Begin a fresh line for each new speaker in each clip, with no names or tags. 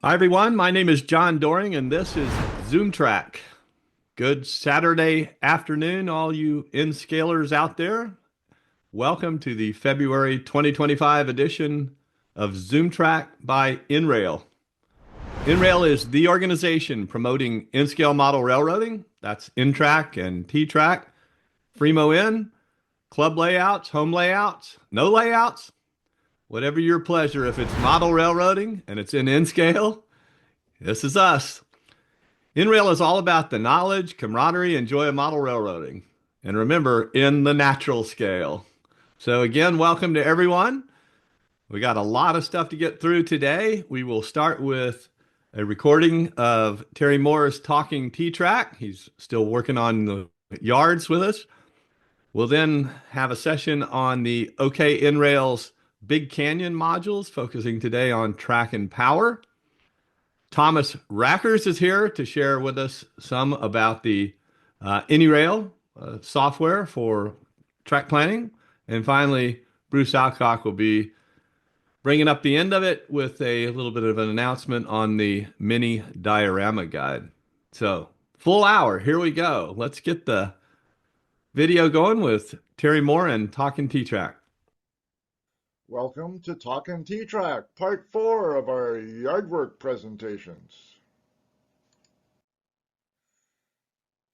Hi everyone, my name is John Doring and this is ZoomTRAK. Good Saturday afternoon, all you N-scalers out there. Welcome to the February 2025 edition of ZoomTRAK by NRail. NRail is the organization promoting N-scale model railroading. That's NTRAK and T-TRAK, Fremo N, club layouts, home layouts, no layouts, whatever your pleasure. If it's model railroading and it's in N-scale, this is us. NRail is all about the knowledge, camaraderie, and joy of model railroading. And remember, in the natural scale. So again, welcome to everyone. We got a lot of stuff to get through today. We will start with a recording of Terry Moore's talking T-TRAK. He's still working on the yards with us. We'll then have a session on the OK NRail's Big Canyon modules, focusing today on track and power. Thomas Rackers is here to share with us some about the AnyRail software for track planning. And finally, Bruce Alcock will be bringing up the end of it with a little bit of an announcement on the mini diorama guide. So, full hour, here we go. Let's get the video going with Terry Moore and Talkin T-TRAK.
Welcome to Talkin T-TRAK, part 4 of our yard work presentations.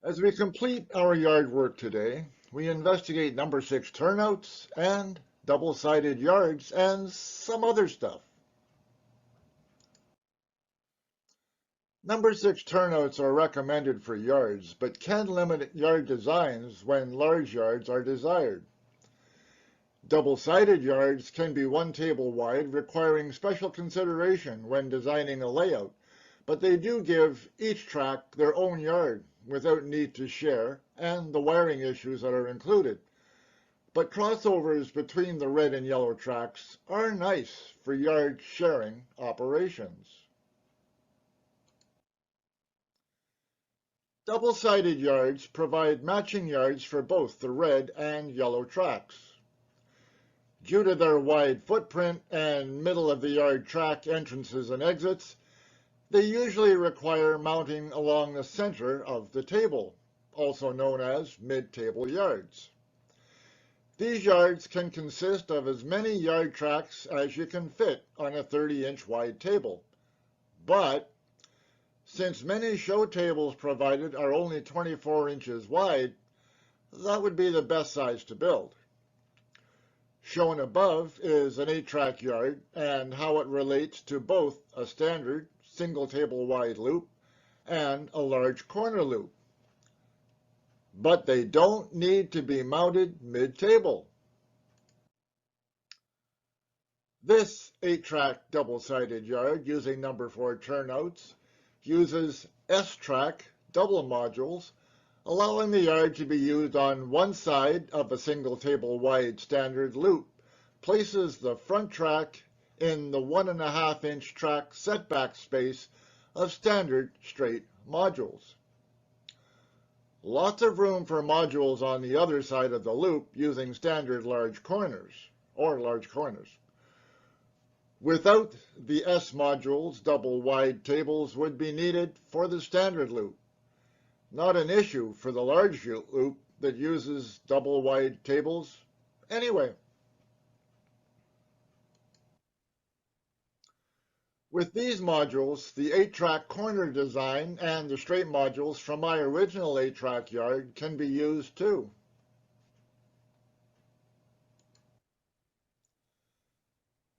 As we complete our yard work today, we investigate number 6 turnouts and double-sided yards and some other stuff. Number 6 turnouts are recommended for yards, but can limit yard designs when large yards are desired. Double-sided yards can be one table wide, requiring special consideration when designing a layout, but they do give each track their own yard without need to share and the wiring issues that are included. But crossovers between the red and yellow tracks are nice for yard sharing operations. Double-sided yards provide matching yards for both the red and yellow tracks. Due to their wide footprint and middle-of-the-yard track entrances and exits, they usually require mounting along the center of the table, also known as mid-table yards. These yards can consist of as many yard tracks as you can fit on a 30-inch wide table. But since many show tables provided are only 24 inches wide, that would be the best size to build. Shown above is an 8-track yard and how it relates to both a standard single table wide loop and a large corner loop. But they don't need to be mounted mid-table. This 8-track double-sided yard using number 4 turnouts uses S-track double modules, allowing the yard to be used on one side of a single table wide standard loop, places the front track in the 1.5-inch track setback space of standard straight modules. Lots of room for modules on the other side of the loop using standard large corners. Without the S modules, double wide tables would be needed for the standard loop. Not an issue for the large loop that uses double wide tables anyway. With these modules, the 8-track corner design and the straight modules from my original 8-track yard can be used too.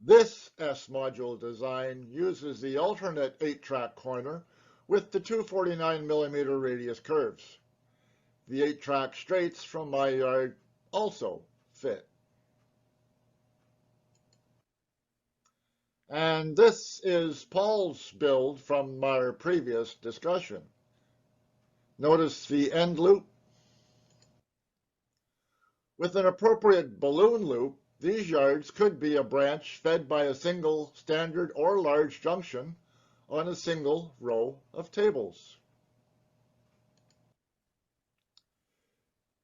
This S module design uses the alternate 8-track corner with the 249mm radius curves. The 8-track straights from my yard also fit. And this is Paul's build from our previous discussion. Notice the end loop. With an appropriate balloon loop, these yards could be a branch fed by a single standard or large junction on a single row of tables.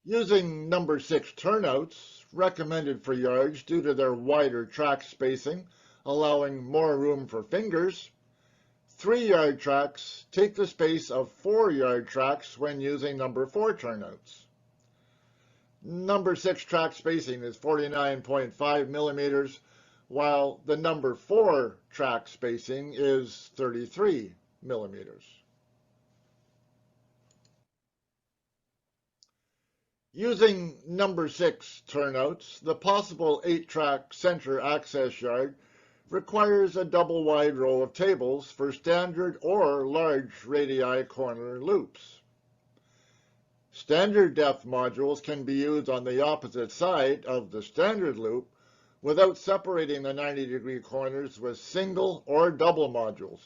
Using number 6 turnouts, recommended for yards due to their wider track spacing, allowing more room for fingers, 3-yard tracks take the space of 4-yard tracks when using number 4 turnouts. Number 6 track spacing is 49.5 millimeters, while the number 4 track spacing is 33 millimeters. Using number 6 turnouts, the possible 8-track center access yard requires a double wide row of tables for standard or large radii corner loops. Standard depth modules can be used on the opposite side of the standard loop without separating the 90-degree corners with single or double modules.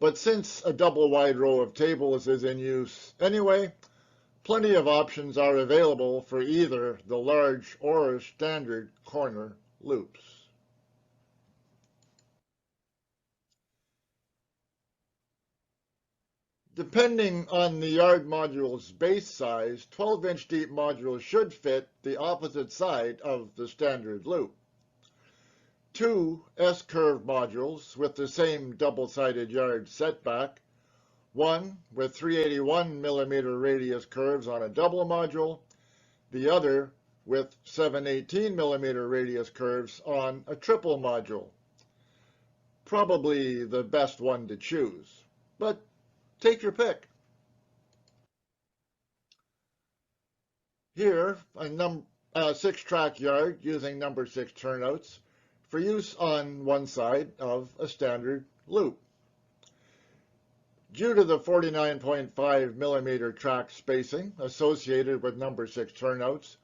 But since a double wide row of tables is in use anyway, plenty of options are available for either the large or standard corner loops. Depending on the yard module's base size, 12-inch deep modules should fit the opposite side of the standard loop. 2 S-curve modules with the same double-sided yard setback, one with 381 millimeter radius curves on a double module, the other with 718 millimeter radius curves on a triple module. Probably the best one to choose, but take your pick. Here, a 6-track yard using number 6 turnouts for use on one side of a standard loop. Due to the 49.5 millimeter track spacing associated with number 6 turnouts,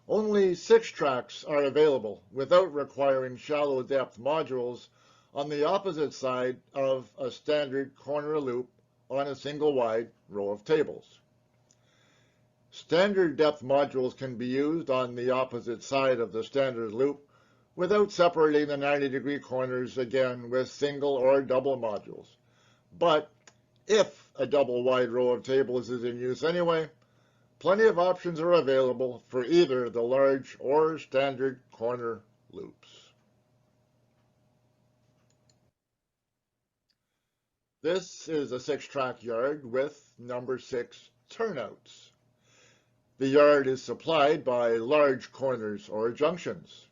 only 6 tracks are available without requiring shallow depth modules on the opposite side of a standard corner loop on a single wide row of tables. Standard depth modules can be used on the opposite side of the standard loop without separating the 90-degree corners again with single or double modules. But if a double wide row of tables is in use anyway, plenty of options are available for either the large or standard corner loops. This is a 6-track yard with number 6 turnouts. The yard is supplied by large corners or junctions.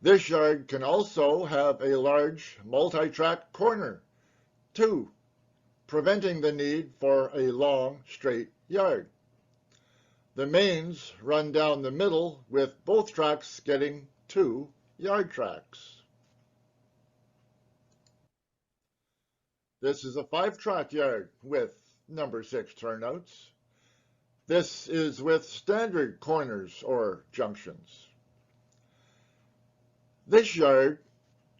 This yard can also have a large multi-track corner, too, preventing the need for a long, straight yard. The mains run down the middle with both tracks getting 2 yard tracks. This is a 5-track yard with number 6 turnouts. This is with standard corners or junctions. This yard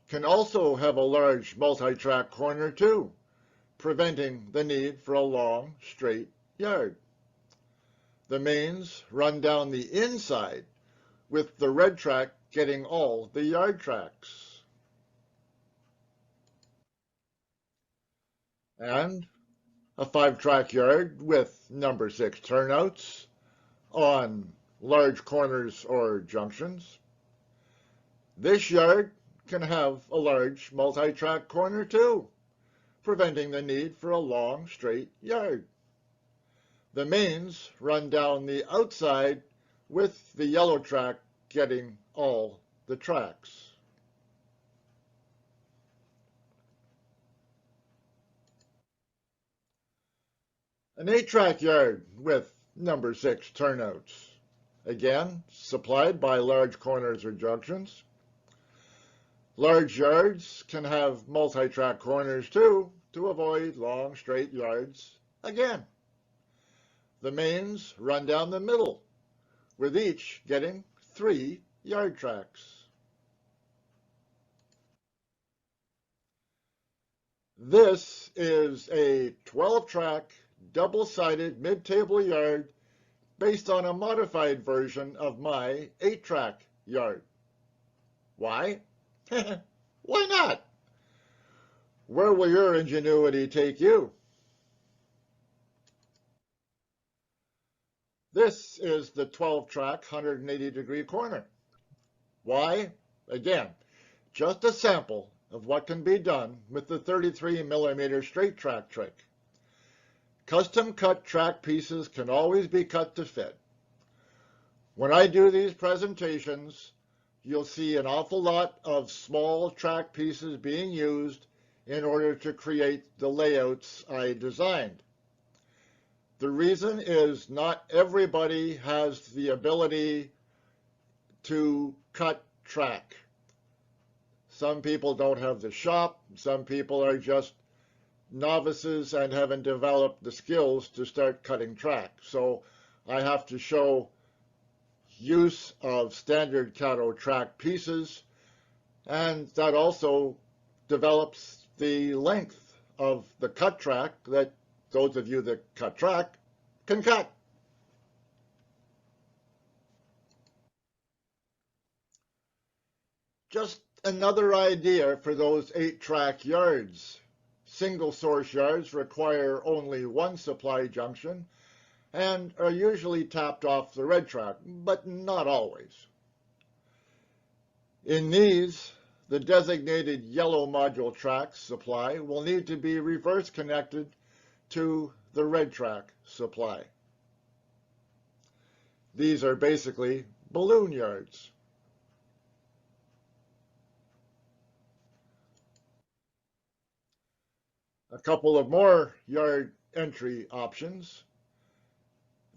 can also have a large multi-track corner too, preventing the need for a long, straight yard. The mains run down the inside with the red track getting all the yard tracks. And a 5-track yard with number 6 turnouts on large corners or junctions. This yard can have a large multi-track corner too, preventing the need for a long, straight yard. The mains run down the outside with the yellow track getting all the tracks. An 8-track yard with number 6 turnouts, again supplied by large corners or junctions. Large yards can have multi-track corners too, to avoid long straight yards again. The mains run down the middle, with each getting 3 yard tracks. This is a 12-track, double-sided mid-table yard based on a modified version of my 8-track yard. Why? Why not? Where will your ingenuity take you? This is the 12-track 180-degree corner. Why? Again, just a sample of what can be done with the 33mm straight track trick. Custom cut track pieces can always be cut to fit. When I do these presentations, you'll see an awful lot of small track pieces being used in order to create the layouts I designed. The reason is not everybody has the ability to cut track. Some people don't have the shop. Some people are just novices and haven't developed the skills to start cutting track. So I have to show use of standard Cato track pieces, and that also develops the length of the cut track that those of you that cut track can cut. Just another idea for those 8-track yards. Single source yards require only one supply junction and are usually tapped off the red track, but not always. In these, the designated yellow module track supply will need to be reverse connected to the red track supply. These are basically balloon yards. A couple of more yard entry options.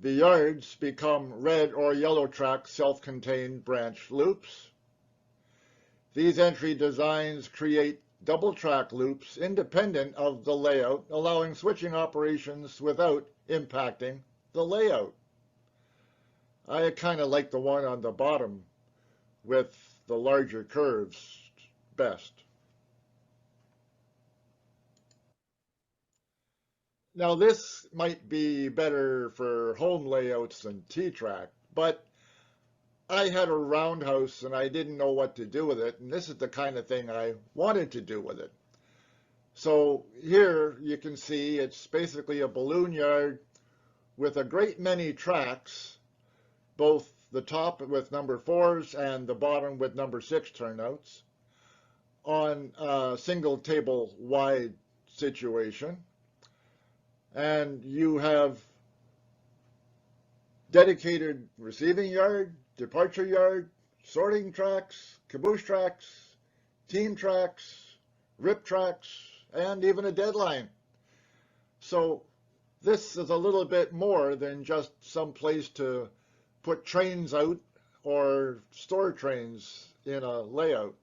The yards become red or yellow track self-contained branch loops. These entry designs create double track loops independent of the layout, allowing switching operations without impacting the layout. I kind of like the one on the bottom with the larger curves best. Now this might be better for home layouts than T-TRAK, but I had a roundhouse and I didn't know what to do with it, and this is the kind of thing I wanted to do with it. So here you can see it's basically a balloon yard with a great many tracks, both the top with number 4s and the bottom with number 6 turnouts, on a single table wide situation. And you have dedicated receiving yard, departure yard, sorting tracks, caboose tracks, team tracks, rip tracks, and even a deadline. So this is a little bit more than just some place to put trains out or store trains in a layout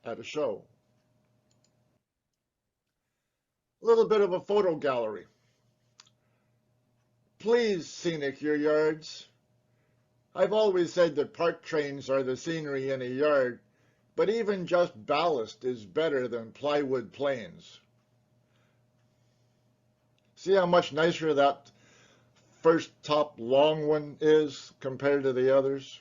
at a show. A little bit of a photo gallery. Please scenic your yards. I've always said that park trains are the scenery in a yard, but even just ballast is better than plywood planes. See how much nicer that first top long one is compared to the others?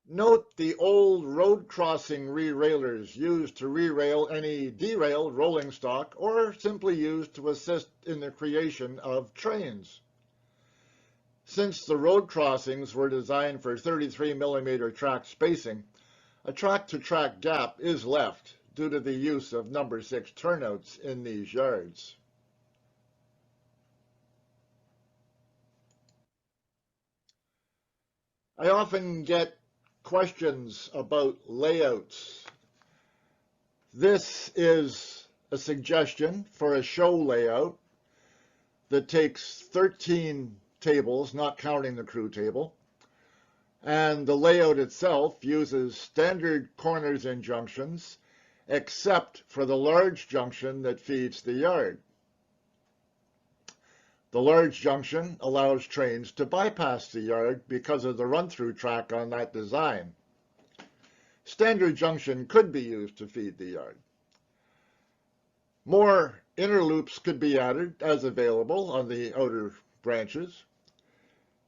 Note the old road crossing re-railers used to re-rail any derailed rolling stock or simply used to assist in the creation of trains. Since the road crossings were designed for 33mm track spacing, a track-to-track gap is left due to the use of number 6 turnouts in these yards. I often get questions about layouts. This is a suggestion for a show layout that takes 13 tables, not counting the crew table, and the layout itself uses standard corners and junctions except for the large junction that feeds the yard. The large junction allows trains to bypass the yard because of the run-through track on that design. standard junction could be used to feed the yard. More inner loops could be added as available on the outer branches.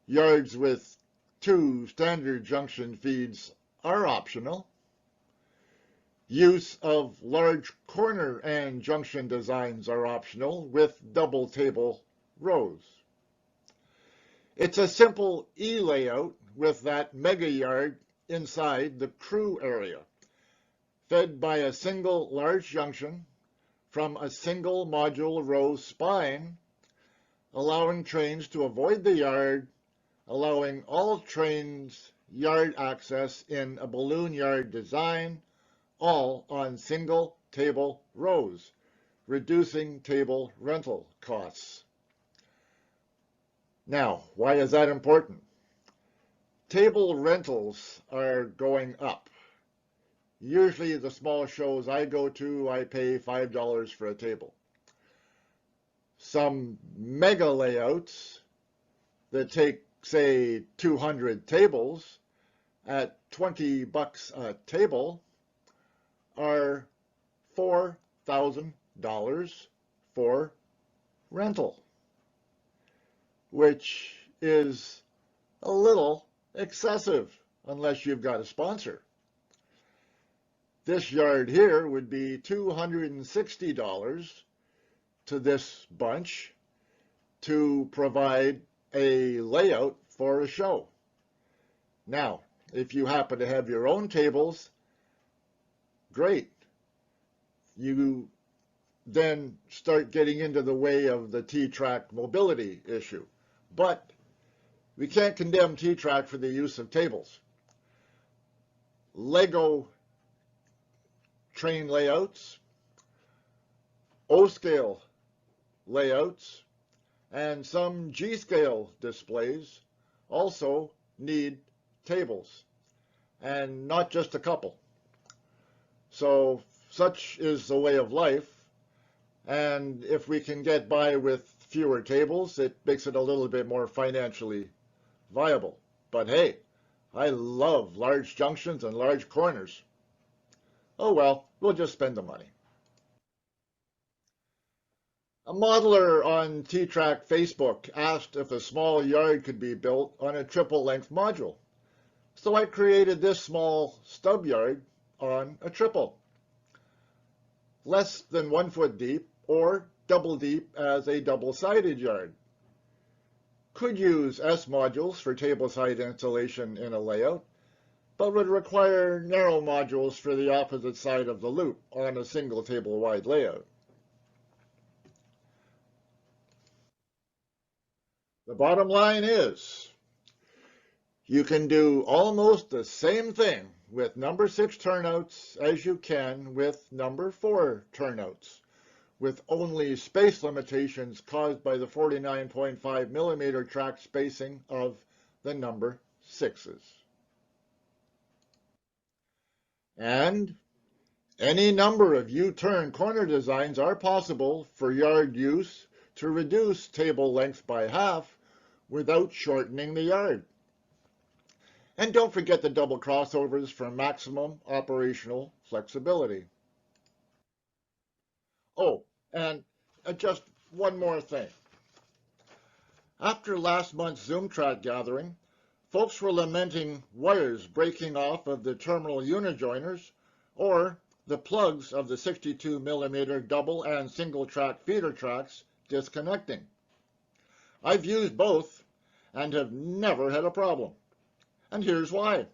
Yards with 2 standard junction feeds are optional. Use of large corner and junction designs are optional with double table rows. It's a simple E layout with that mega yard inside the crew area, fed by a single large junction from a single module row spine, allowing trains to avoid the yard, allowing all trains yard access in a balloon yard design, all on single table rows, reducing table rental costs. Now, why is that important? Table rentals are going up. Usually the small shows I go to, I pay $5 for a table. Some mega layouts that take, say, 200 tables at $20 a table are $4,000 for rental, which is a little excessive unless you've got a sponsor. This yard here would be $260 to this bunch to provide a layout for a show. Now, if you happen to have your own tables, great. You then start getting into the way of the T-TRAK mobility issue. But we can't condemn T-TRAK for the use of tables. Lego train layouts, O-scale layouts, and some G-scale displays also need tables, and not just a couple. So such is the way of life, and if we can get by with fewer tables, it makes it a little bit more financially viable. But hey, I love large junctions and large corners. Oh well, we'll just spend the money. A modeler on T-TRAK Facebook asked if a small yard could be built on a triple-length module. So I created this small stub yard on a triple. Less than 1 foot deep or double deep as a double-sided yard. Could use S modules for table-side installation in a layout, but would require narrow modules for the opposite side of the loop on a single table-wide layout. The bottom line is, you can do almost the same thing with number 6 turnouts as you can with number 4 turnouts, with only space limitations caused by the 49.5 millimeter track spacing of the number 6s. And any number of U-turn corner designs are possible for yard use to reduce table length by half without shortening the yard. And don't forget the double crossovers for maximum operational flexibility. Oh, and just one more thing. After last month's ZoomTRAK gathering, folks were lamenting wires breaking off of the terminal unijoiners or the plugs of the 62 millimeter double and single track feeder tracks disconnecting. I've used both and have never had a problem. And here's why.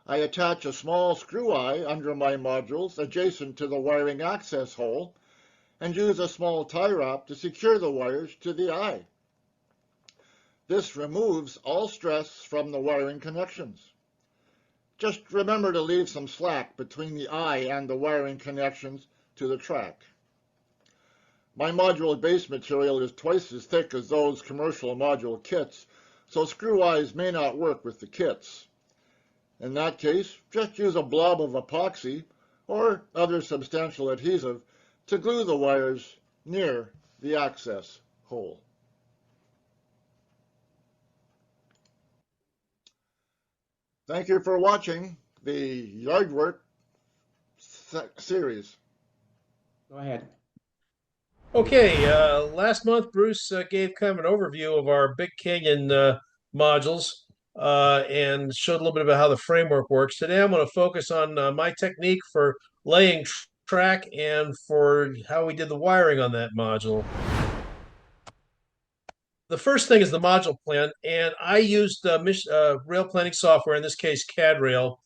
I attach a small screw eye under my modules adjacent to the wiring access hole and use a small tie wrap to secure the wires to the eye. This removes all stress from the wiring connections. Just remember to leave some slack between the eye and the wiring connections to the track. My module base material is twice as thick as those commercial module kits, so screw eyes may not work with the kits. In that case, just use a blob of epoxy or other substantial adhesive to glue the wires near the access hole. Thank you for watching. the yard work series.
Go ahead.
Okay, last month Bruce gave kind of an overview of our Big Canyon modules and showed a little bit about how the framework works. Today I'm going to focus on my technique for laying track and for how we did the wiring on that module. The first thing is the module plan, and I used rail planning software, in this case CAD-Rail.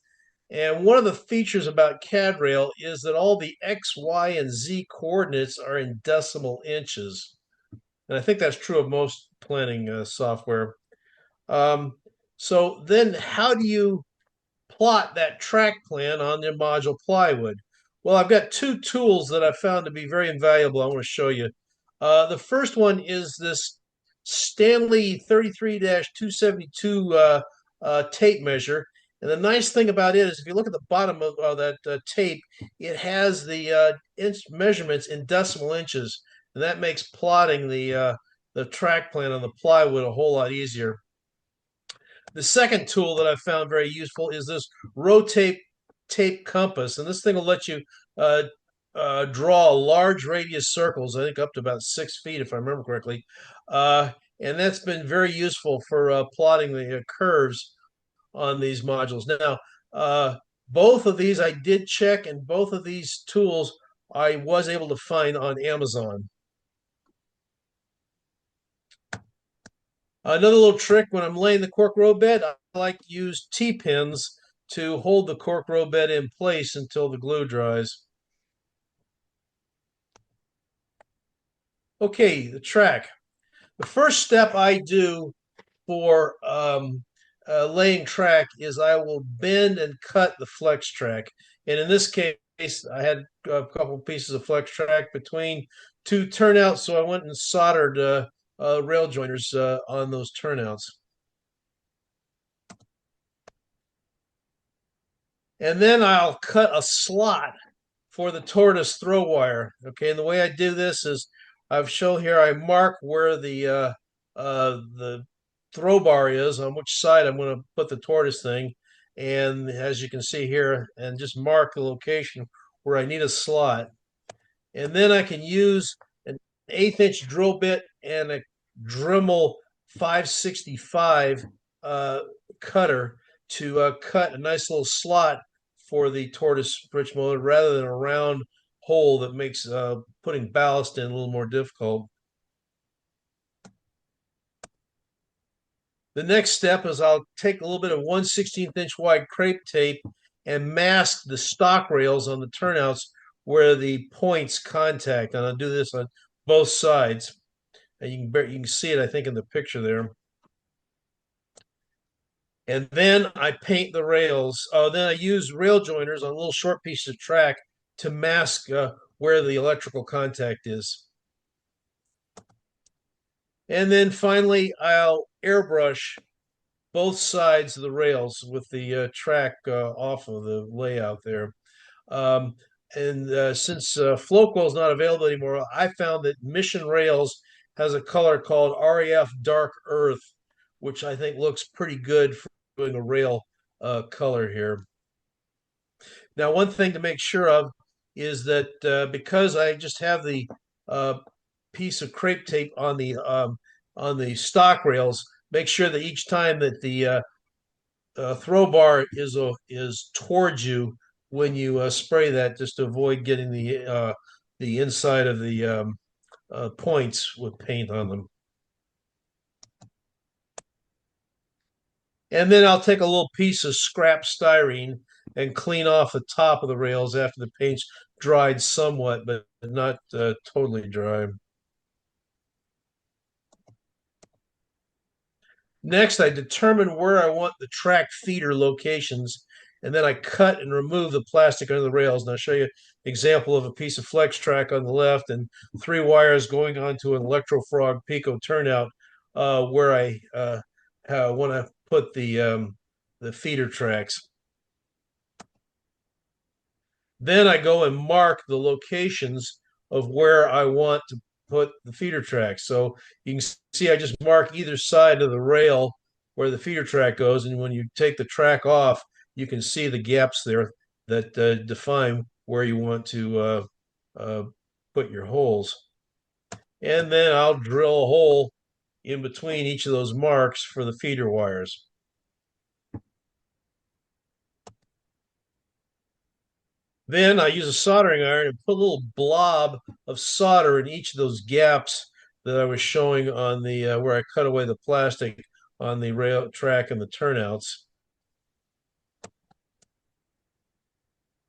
And one of the features about CAD-Rail is that all the X, Y, and Z coordinates are in decimal inches. And I think that's true of most planning software. So then how do you plot that track plan on the module plywood? Well, I've got two tools that I found to be very invaluable I want to show you. The first one is this Stanley 33-272 tape measure. And the nice thing about it is if you look at the bottom of that tape, it has the inch measurements in decimal inches. And that makes plotting the track plan on the plywood a whole lot easier. The second tool that I found very useful is this rotate tape compass. And this thing will let you draw large radius circles, I think up to about 6 feet, if I remember correctly. And that's been very useful for plotting the curves on these modules. Now, both of these I did check, and both of these tools I was able to find on Amazon. Another little trick when I'm laying the cork row bed, I like to use T-pins to hold the cork row bed in place until the glue dries. Okay, the track. The first step I do for laying track is I will bend and cut the flex track. And in this case, I had a couple pieces of flex track between two turnouts, so I went and soldered rail joiners on those turnouts. And then I'll cut a slot for the tortoise throw wire. Okay, and the way I do this is I've shown here I mark where the throw bar is, on which side I'm going to put the tortoise thing. And as you can see here, and just mark the location where I need a slot. And then I can use an 1/8 inch drill bit and a Dremel 565 cutter to cut a nice little slot for the tortoise bridge motor rather than a round hole that makes putting ballast in a little more difficult. The next step is I'll take a little bit of 1/16 inch wide crepe tape and mask the stock rails on the turnouts where the points contact. And I'll do this on both sides. And you can see it, I think, in the picture there. And then I paint the rails. Then I use rail joiners on a little short piece of track to mask where the electrical contact is. And then finally, I'll airbrush both sides of the rails with the track off of the layout there. Since Floquel is not available anymore, I found that Mission Rails has a color called RAF Dark Earth, which I think looks pretty good for doing a rail color here. Now, one thing to make sure of is that because I just have the piece of crepe tape on the stock rails, make sure that each time that the throw bar is towards you when you spray that, just to avoid getting the inside of the points with paint on them. And then I'll take a little piece of scrap styrene and clean off the top of the rails after the paint's dried somewhat, but not totally dry. Next, I determine where I want the track feeder locations, and then I cut and remove the plastic under the rails. And I'll show you an example of a piece of flex track on the left and 3 wires going onto an Electrofrog Pico turnout where I want to put the feeder tracks. Then I go and mark the locations of where I want to put the feeder tracks. So you can see I just mark either side of the rail where the feeder track goes, and when you take the track off, you can see the gaps there that define where you want to put your holes. And then I'll drill a hole in between each of those marks for the feeder wires. Then I use a soldering iron and put a little blob of solder in each of those gaps that I was showing on the where I cut away the plastic on the rail track and the turnouts.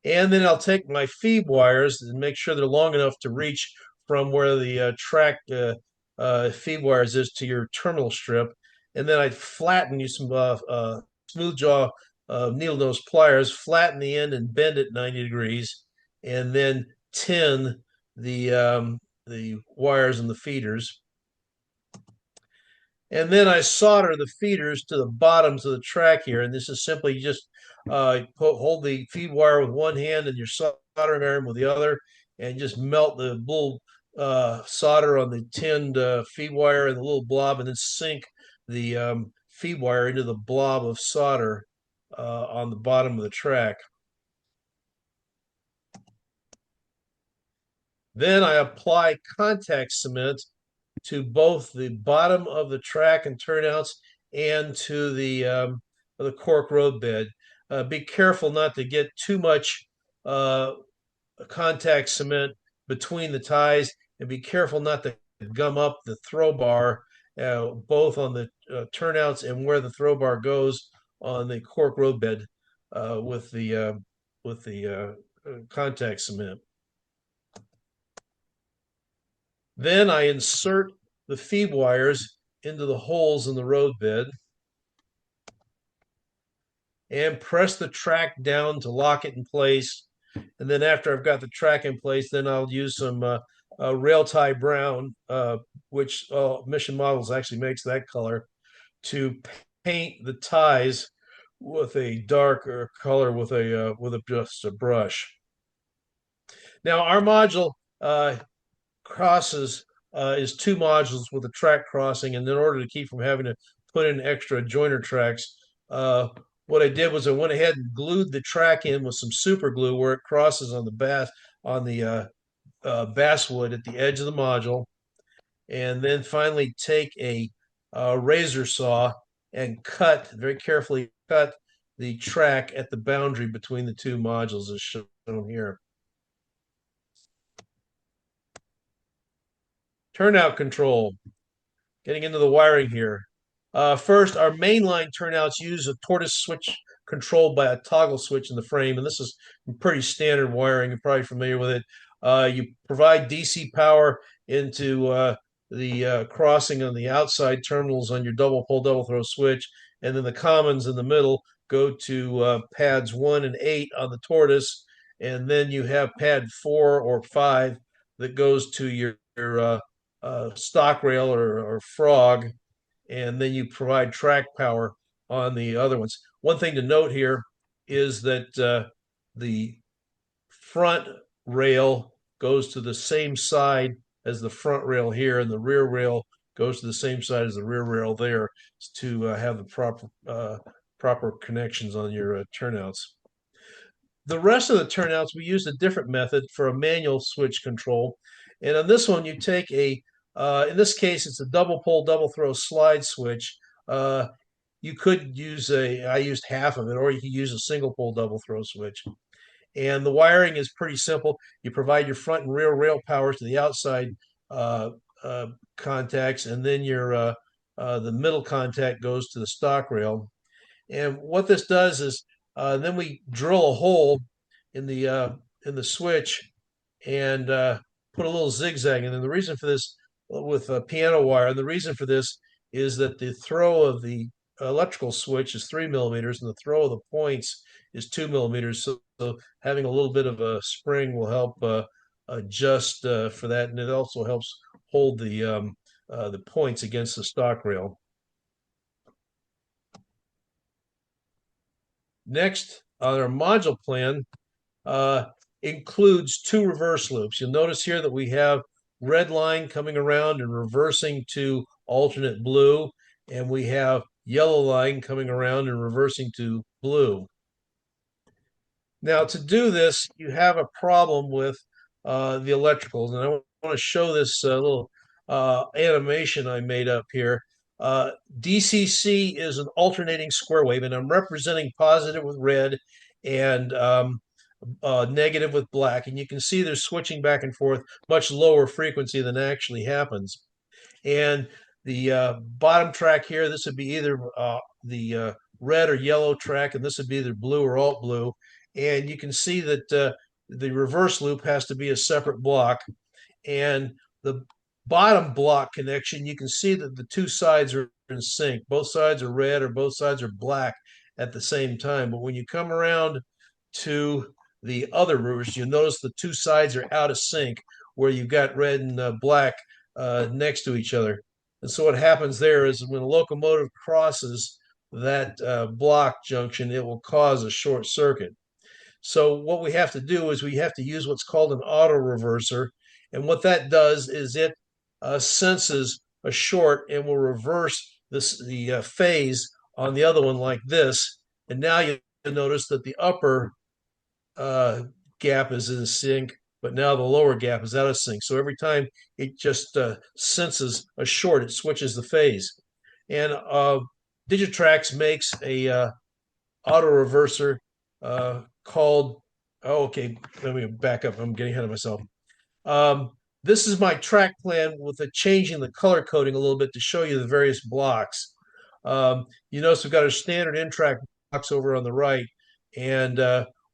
And then I'll take my feed wires and make sure they're long enough to reach from where the track feed wires is to your terminal strip. And then I'd flatten, use some smooth jaw needle nose pliers, flatten the end and bend it 90 degrees, and then tin the wires and the feeders. And then I solder the feeders to the bottoms of the track here. And this is simply just hold the feed wire with one hand and your soldering iron with the other, and just melt the little solder on the tinned feed wire and the little blob, and then sink the feed wire into the blob of solder on the bottom of the track. Then I apply contact cement to both the bottom of the track and turnouts and to the cork roadbed. Be careful not to get too much contact cement between the ties, and be careful not to gum up the throw bar, both on the turnouts and where the throw bar goes on the cork roadbed with the contact cement. Then I insert the feed wires into the holes in the roadbed and press the track down to lock it in place. And then after I've got the track in place, then I'll use some rail tie brown, which Mission Models actually makes that color, to paint the ties with a darker color with just a brush. Now our module crosses is two modules with a track crossing, and in order to keep from having to put in extra joiner tracks, what I did was I went ahead and glued the track in with some super glue where it crosses on the basswood at the edge of the module, and then finally take a razor saw and very carefully cut the track at the boundary between the two modules as shown here. Turnout control. Getting into the wiring here. First, our mainline turnouts use a tortoise switch controlled by a toggle switch in the frame, and this is pretty standard wiring. You're probably familiar with it. You provide DC power into the crossing on the outside terminals on your double pole, double throw switch, and then the commons in the middle go to pads 1 and 8 on the tortoise, and then you have pad 4 or 5 that goes to your stock rail or frog, and then you provide track power on the other ones. One thing to note here is that the front rail goes to the same side as the front rail here, and the rear rail goes to the same side as the rear rail there to have the proper connections on your turnouts. The rest of the turnouts, we used a different method for a manual switch control. And on this one, you take in this case, it's a double pole, double throw slide switch. You could use I used half of it, or you could use a single pole, double throw switch. And the wiring is pretty simple. You provide your front and rear rail powers to the outside contacts, and then the middle contact goes to the stock rail. And what this does is then we drill a hole in the switch and put a little zigzag. And then the reason for this with a piano wire, and the reason for this is that the throw of the electrical switch is 3 millimeters, and the throw of the points is 2 millimeters. So having a little bit of a spring will help adjust for that, and it also helps hold the points against the stock rail. Next, our module plan includes 2 reverse loops. You'll notice here that we have red line coming around and reversing to alternate blue, and we have yellow line coming around and reversing to blue. Now, to do this, you have a problem with the electricals, and I want to show this little animation I made up here. DCC is an alternating square wave, and I'm representing positive with red and negative with black. And you can see they're switching back and forth, much lower frequency than actually happens. And the bottom track here, this would be either the red or yellow track, and this would be either blue or alt blue. And you can see that the reverse loop has to be a separate block. And the bottom block connection, you can see that the two sides are in sync. Both sides are red or both sides are black at the same time. But when you come around to the other reverse, you'll notice the two sides are out of sync where you've got red and black next to each other. And so what happens there is when a locomotive crosses that block junction, it will cause a short circuit. So what we have to do is we have to use what's called an auto reverser. And what that does is it senses a short and will reverse the phase on the other one like this. And now you notice that the upper gap is in sync, but now the lower gap is out of sync. So every time it just senses a short, it switches the phase. And Digitrax makes a auto reverser called, oh, okay, let me back up. I'm getting ahead of myself. This is my track plan with the changing the color coding a little bit to show you the various blocks. You notice we've got our standard NTRAK blocks over on the right, and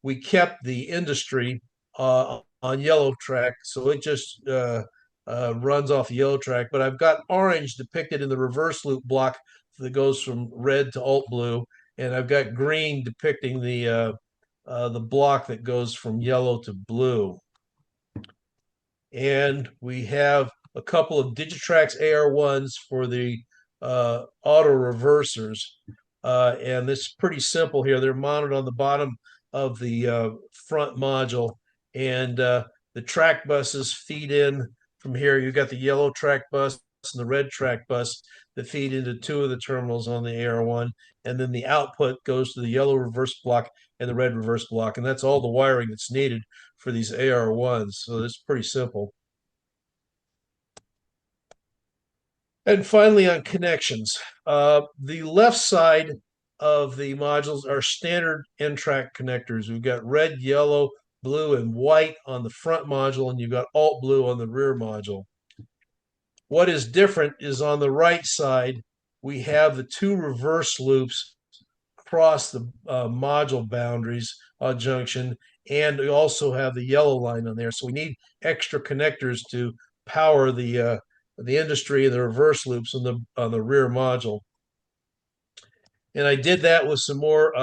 we kept the industry on yellow track, so it just runs off the yellow track. But I've got orange depicted in the reverse loop block that goes from red to alt blue, and I've got green depicting the block that goes from yellow to blue. And we have a couple of Digitrax AR1s for the auto reversers. And this is pretty simple here. They're mounted on the bottom of the front module, and the track buses feed in from here. You've got the yellow track bus and the red track bus that feed into two of the terminals on the AR1, and then the output goes to the yellow reverse block and the red reverse block, and that's all the wiring that's needed for these AR1s. So it's pretty simple. And finally, on connections, the left side of the modules are standard NTRAK connectors. We've got red, yellow, blue, and white on the front module, and you've got alt blue on the rear module. What is different is on the right side, we have the two reverse loops across the module boundaries junction, and we also have the yellow line on there. So we need extra connectors to power the industry and the reverse loops on the rear module. And I did that with some more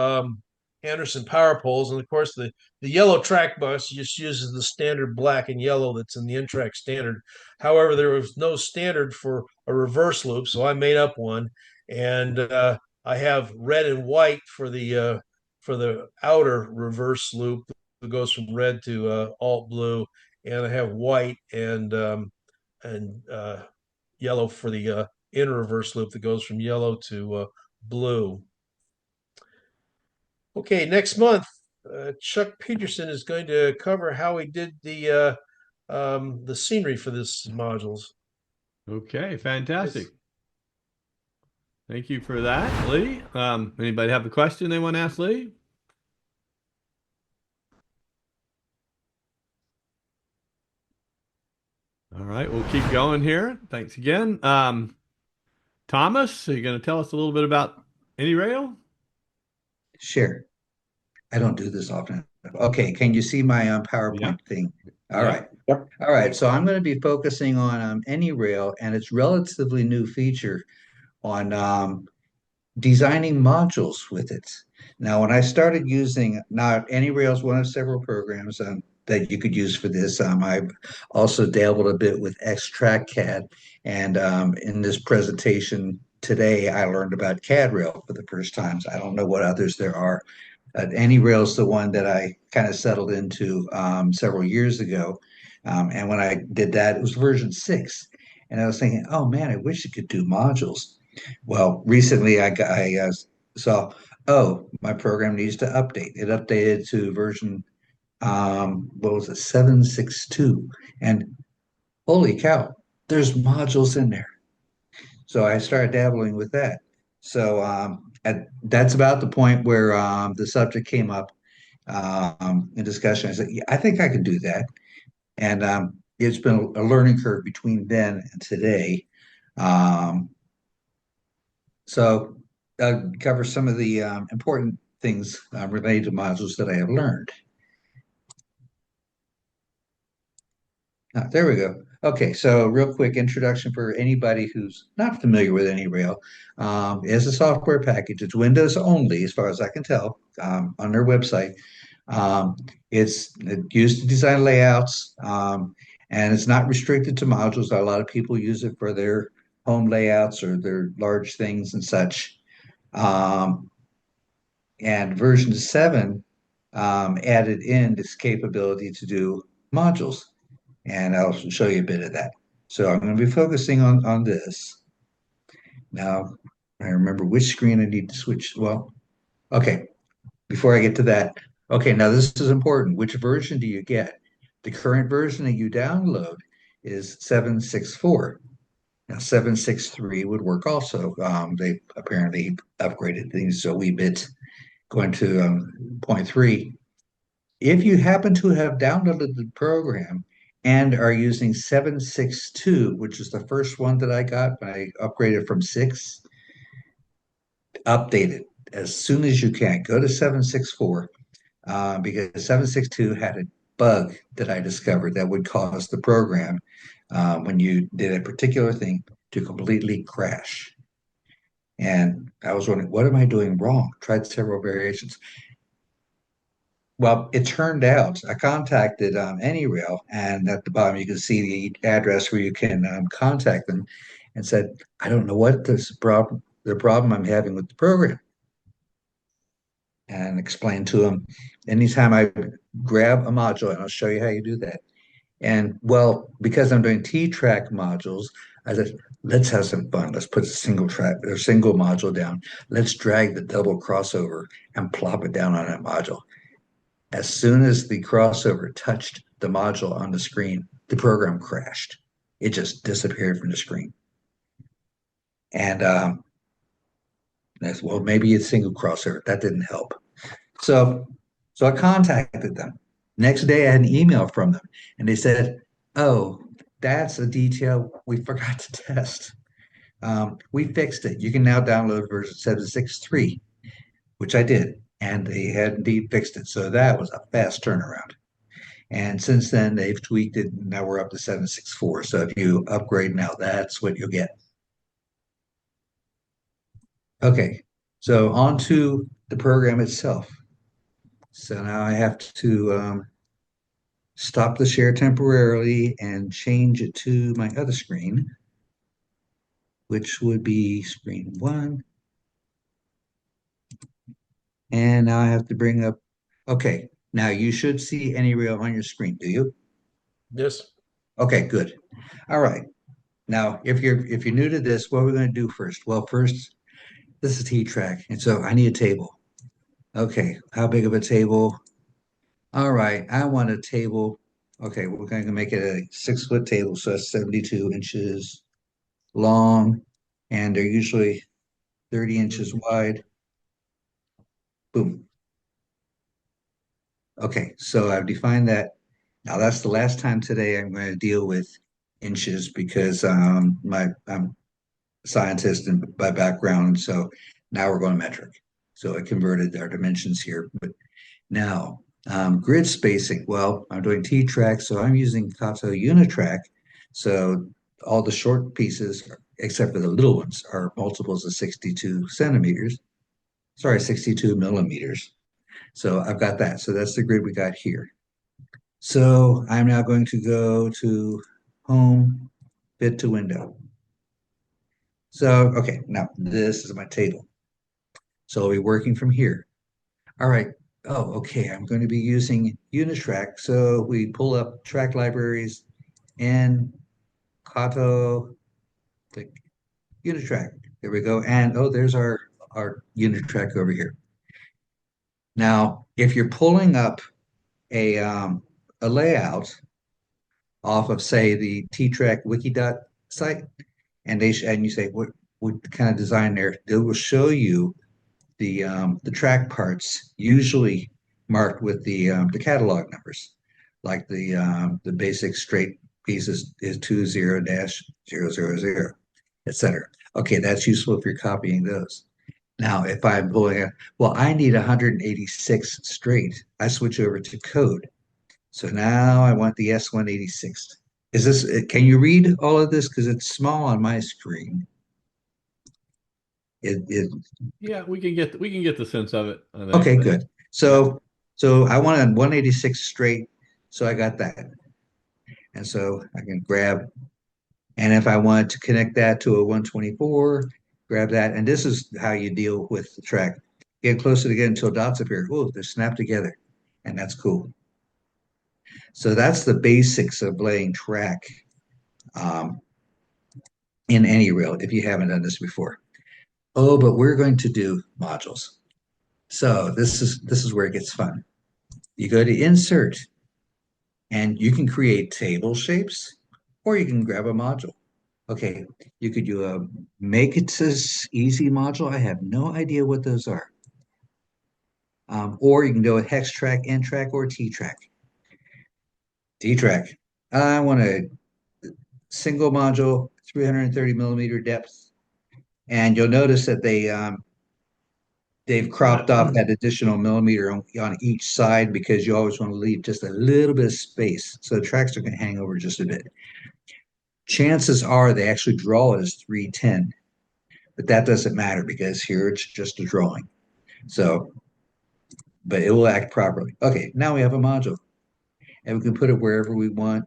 Anderson power poles. And of course, the yellow track bus just uses the standard black and yellow that's in the NTRAK standard. However, there was no standard for a reverse loop, so I made up one. And I have red and white for the outer reverse loop that goes from red to alt blue, and I have white and yellow for the inner reverse loop that goes from yellow to blue. Okay, next month, Chuck Peterson is going to cover how he did the scenery for this modules.
Okay, fantastic. Thank you for that, Lee. Anybody have a question they want to ask Lee? All right, we'll keep going here. Thanks again. Thomas, are you going to tell us a little bit about AnyRail?
Sure. I don't do this often. Okay, can you see my PowerPoint thing? All right.
Yep.
All right, so I'm going to be focusing on AnyRail and its relatively new feature on designing modules with it. Now, when I started using, now AnyRail is one of several programs that you could use for this. I've also dabbled a bit with X-Track CAD, and in this presentation today, I learned about CADRail for the first time. So I don't know what others there are. AnyRail is the one that I kind of settled into several years ago. And when I did that, it was version 6. And I was thinking, oh man, I wish it could do modules. Well, recently I saw oh, my program needs to update. It updated to version, what was it, 7.6.2. And holy cow, there's modules in there. So I started dabbling with that. So that's about the point where the subject came up in discussion. I said, yeah, I think I can do that. And it's been a learning curve between then and today. Um, so I'll cover some of the important things related to modules that I have learned. There we go. Okay, so real quick introduction for anybody who's not familiar with AnyRail. It's a software package. It's Windows only, as far as I can tell, on their website. It's used to design layouts, and it's not restricted to modules. A lot of people use it for their home layouts or their large things and such. Um, and version 7 added in this capability to do modules. And I'll show you a bit of that. So I'm going to be focusing on this. Now, I remember which screen I need to switch. Well, okay, before I get to that, okay, now this is important. Which version do you get? The current version that you download is 7.6.4. Now, 7.6.3 would work also. They apparently upgraded things a wee bit, going to point 3. If you happen to have downloaded the program and are using 7.6.2, which is the first one that I got when I upgraded from 6, update it as soon as you can. Go to 7.6.4 because 7.6.2 had a bug that I discovered that would cause the program, when you did a particular thing, to completely crash. And I was wondering, what am I doing wrong? Tried several variations. Well, it turned out I contacted AnyRail, and at the bottom you can see the address where you can contact them, and said, "I don't know what the problem I'm having with the program," and explained to them. Anytime I grab a module, and I'll show you how you do that. And well, because I'm doing T-TRAK modules, I said, let's have some fun. Let's put a single track or single module down. Let's drag the double crossover and plop it down on that module. As soon as the crossover touched the module on the screen, the program crashed. It just disappeared from the screen. And well, maybe it's single crossover. That didn't help. So, so I contacted them. Next day, I had an email from them, and they said, "Oh, that's a detail we forgot to test. We fixed it. You can now download version 7.6.3," which I did, and they had indeed fixed it. So that was a fast turnaround. And since then, they've tweaked it. And now we're up to 7.6.4. So if you upgrade now, that's what you'll get. Okay, so on to the program itself. So now I have to stop the share temporarily and change it to my other screen, which would be screen 1. And now I have to bring up, okay, now you should see AnyRail on your screen, do you?
Yes.
Okay, good. All right. Now, if you're new to this, what we're going to do first? Well, first, this is T-TRAK, and so I need a table. Okay, how big of a table? All right, I want a table. Okay, we're going to make it a 6-foot table, so that's 72 inches long, and they're usually 30 inches wide. Boom. Okay, so I've defined that. Now that's the last time today I'm going to deal with inches because I'm a scientist by background, so now we're going metric. So I converted our dimensions here. But now grid spacing. Well, I'm doing T-TRAK, so I'm using Kato UniTRAK. So all the short pieces, except for the little ones, are multiples of 62 centimeters. Sorry, 62 millimeters. So I've got that. So that's the grid we got here. So I'm now going to go to home, fit to window. So, okay, now this is my table. So I'll be working from here. All right. Oh, okay. I'm going to be using UniTRAK. So we pull up track libraries and Kato, click UniTRAK. There we go. And oh, there's our UniTRAK over here. Now, if you're pulling up a layout off of, say, the T-TRAK wiki site, and you say what kind of design there, they will show you the track parts, usually marked with the catalog numbers, like the basic straight piece is 20-000, etc. Okay, that's useful if you're copying those. Now, if I'm pulling well, I need 186 straight. I switch over to code. So now I want the S186. Can you read all of this? Because it's small on my screen. It
Yeah, we can get the sense of it, I think.
Okay, good. So I wanted 186 straight, so I got that. And so I can grab, and if I wanted to connect that to a 124, grab that. And this is how you deal with the track. Get closer to get until dots appear. Oh, they're snapped together. And that's cool. So that's the basics of laying track um, in AnyRail if you haven't done this before. Oh, but we're going to do modules. So this is where it gets fun. You go to insert, and you can create table shapes, or you can grab a module. Okay, you could do a make it as easy module. I have no idea what those are. Or you can go with hex track, NTRAK, or T-TRAK. T-TRAK. I want a single module, 330 millimeter depth. And you'll notice that they've cropped off that additional millimeter on each side because you always want to leave just a little bit of space. So the tracks are going to hang over just a bit. Chances are they actually draw it as 310, but that doesn't matter because here it's just a drawing. So, but it will act properly. Okay, now we have a module, and we can put it wherever we want.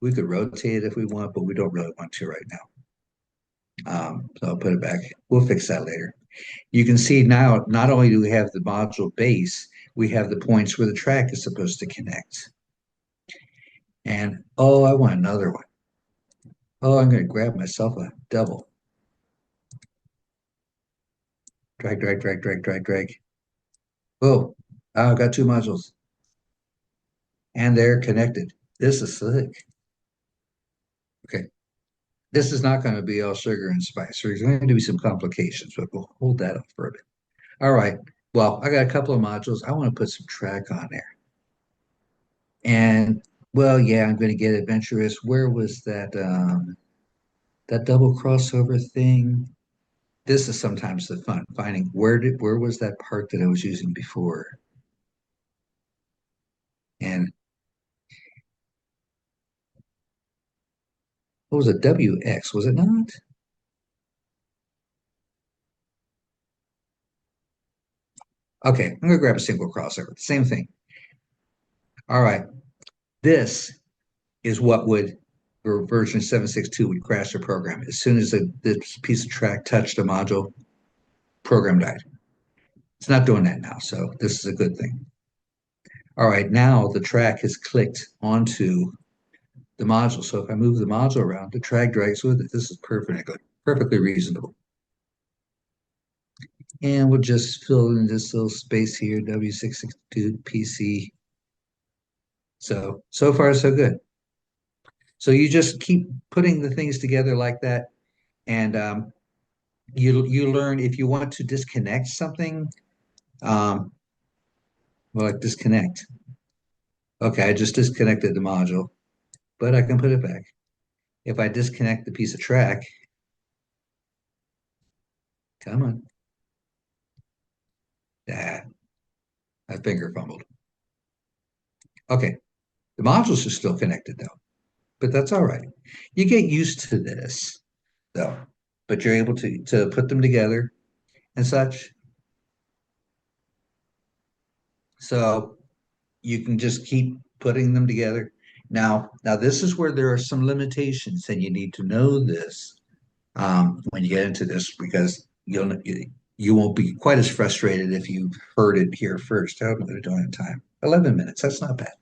We could rotate it if we want, but we don't really want to right now. So I'll put it back. We'll fix that later. You can see now, not only do we have the module base, we have the points where the track is supposed to connect. And, oh, I want another one. Oh, I'm going to grab myself a double. Drag, drag, drag, drag, drag, drag. Oh, I've got two modules. And they're connected. This is slick. Okay. This is not going to be all sugar and spice. There's going to be some complications, but we'll hold that up for a bit. All right. Well, I got a couple of modules. I want to put some track on there. And, well, yeah, I'm going to get adventurous. Where was that double crossover thing? This is sometimes the fun, finding where was that part that I was using before? And what was it? WX, was it not? Okay, I'm gonna grab a single crossover. Same thing. All right. This is what would, or version 762 would crash the program. As soon as this piece of track touched a module, program died. It's not doing that now, so this is a good thing. All right, now the track has clicked onto the module. So if I move the module around, the track drags with it. This is perfectly reasonable. And we'll just fill in this little space here, W662 PC. So far, so good. So you just keep putting the things together like that. And you learn if you want to disconnect something, well, like disconnect. Okay, I just disconnected the module, but I can put it back. If I disconnect the piece of track, come on. Ah, I finger fumbled. Okay, the modules are still connected though, but that's all right. You get used to this though, but you're able to put them together and such. So you can just keep putting them together. Now this is where there are some limitations, and you need to know this when you get into this because you won't be quite as frustrated if you heard it here first. How am I doing in time? 11 minutes. That's not bad.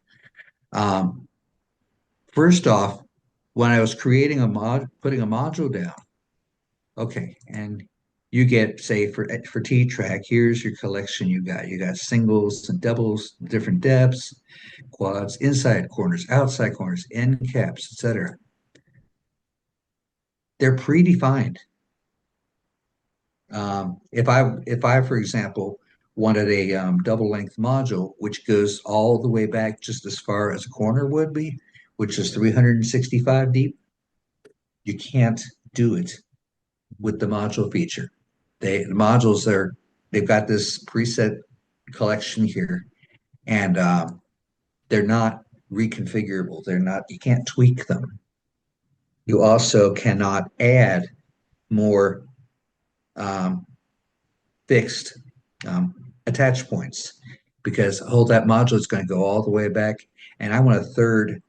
First off, when I was creating putting a module down, okay, and you get, say, for T-TRAK, here's your collection you got. You got singles and doubles, different depths, quads, inside corners, outside corners, end caps, etc. They're predefined. If I, for example, wanted a double length module, which goes all the way back just as far as a corner would be, which is 365 deep, you can't do it with the module feature. The modules they've got this preset collection here, and they're not reconfigurable. You can't tweak them. You also cannot add more um, fixed attach points because that module is going to go all the way back. And I want a third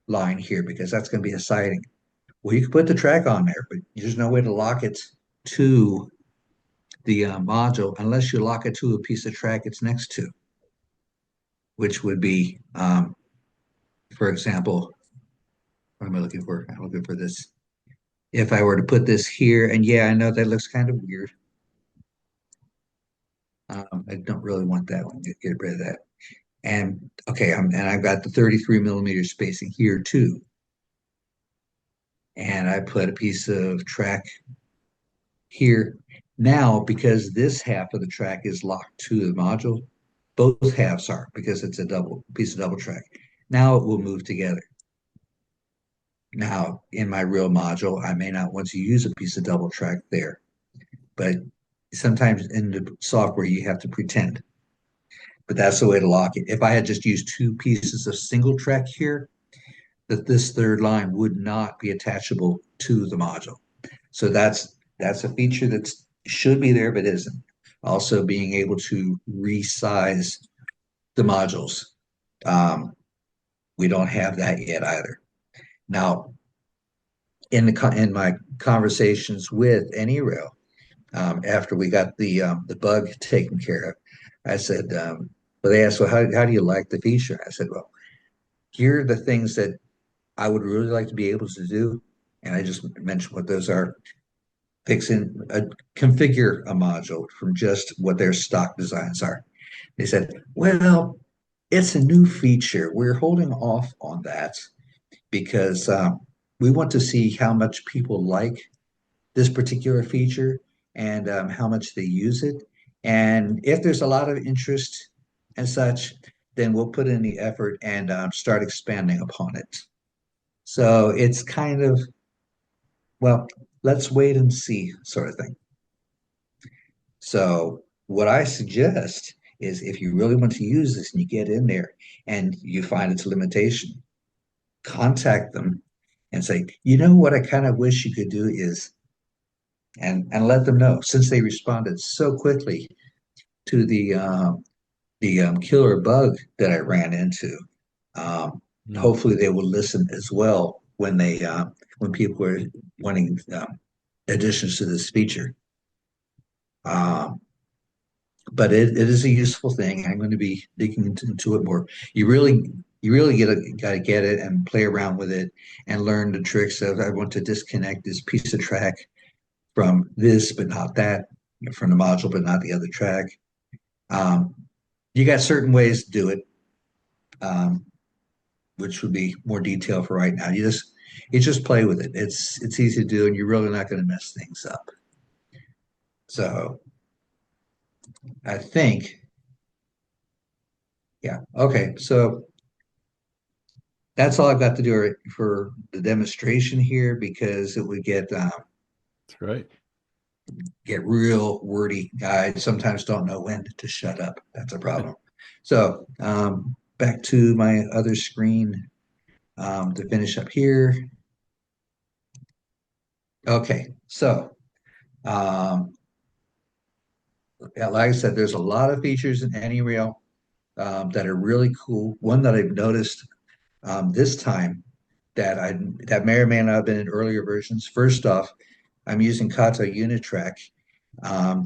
line here because that's going to be a siding. Well, you can put the track on there, but there's no way to lock it to the module unless you lock it to a piece of track it's next to, which would be, for example, what am I looking for? I'm looking for this. If I were to put this here, and yeah, I know that looks kind of weird. I don't really want that one. Get rid of that. And okay, and I've got the 33 millimeter spacing here too. And I put a piece of track here. Now, because this half of the track is locked to the module, both halves are because it's a double piece of double track. Now it will move together. Now, in my real module, I may not want to use a piece of double track there, but sometimes in the software you have to pretend. But that's the way to lock it. If I had just used two pieces of single track here, that this third line would not be attachable to the module. So that's a feature that should be there but isn't. Also being able to resize the modules. We don't have that yet either. Now, in my conversations with AnyRail, after we got the bug taken care of, I said, well, they asked, well, how do you like the feature? I said, well, here are the things that I would really like to be able to do. And I just mentioned what those are. Configure a module from just what their stock designs are. They said, well, it's a new feature. We're holding off on that because we want to see how much people like this particular feature and how much they use it. And if there's a lot of interest and such, then we'll put in the effort and start expanding upon it. So it's kind of, well, let's wait and see sort of thing. So what I suggest is if you really want to use this and you get in there and you find its limitation, contact them and say, you know what I kind of wish you could do is, and let them know, since they responded so quickly to the killer bug that I ran into. Hopefully they will listen as well when people are wanting additions to this feature. But it is a useful thing. I'm going to be digging into it more. You really got to get it and play around with it and learn the tricks of I want to disconnect this piece of track from this, but not that, from the module, but not the other track. You got certain ways to do it, which would be more detail for right now. You just play with it. It's easy to do, and you're really not going to mess things up. So I think, yeah, okay. So that's all I've got to do for the demonstration here because it would get
That's great.
Get real wordy. I sometimes don't know when to shut up. That's a problem. So back to my other screen to finish up here. Okay, so yeah, like I said, there's a lot of features in AnyRail that are really cool. One that I've noticed this time that may or may not have been in earlier versions. First off, I'm using Kato UniTRAK.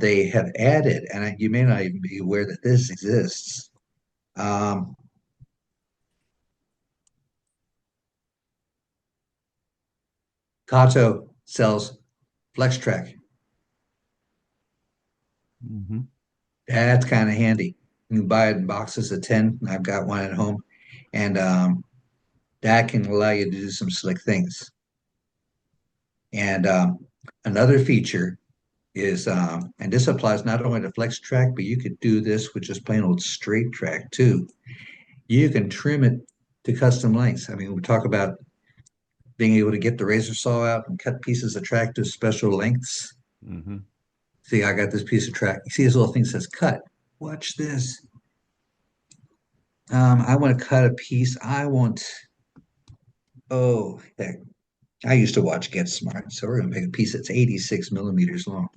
They have added, and you may not even be aware that this exists. Kato sells FlexTrack.
Mm-hmm.
That's kind of handy. You can buy it in boxes of 10. I've got one at home, and that can allow you to do some slick things. And another feature is, and this applies not only to flex track, but you could do this with just plain old straight track too. You can trim it to custom lengths. I mean, we talk about being able to get the razor saw out and cut pieces of track to special lengths.
Mm-hmm.
See, I got this piece of track. You see this little thing that says cut. Watch this. I want to cut a piece. Oh, heck. I used to watch Get Smart, so we're going to make a piece that's 86 millimeters long.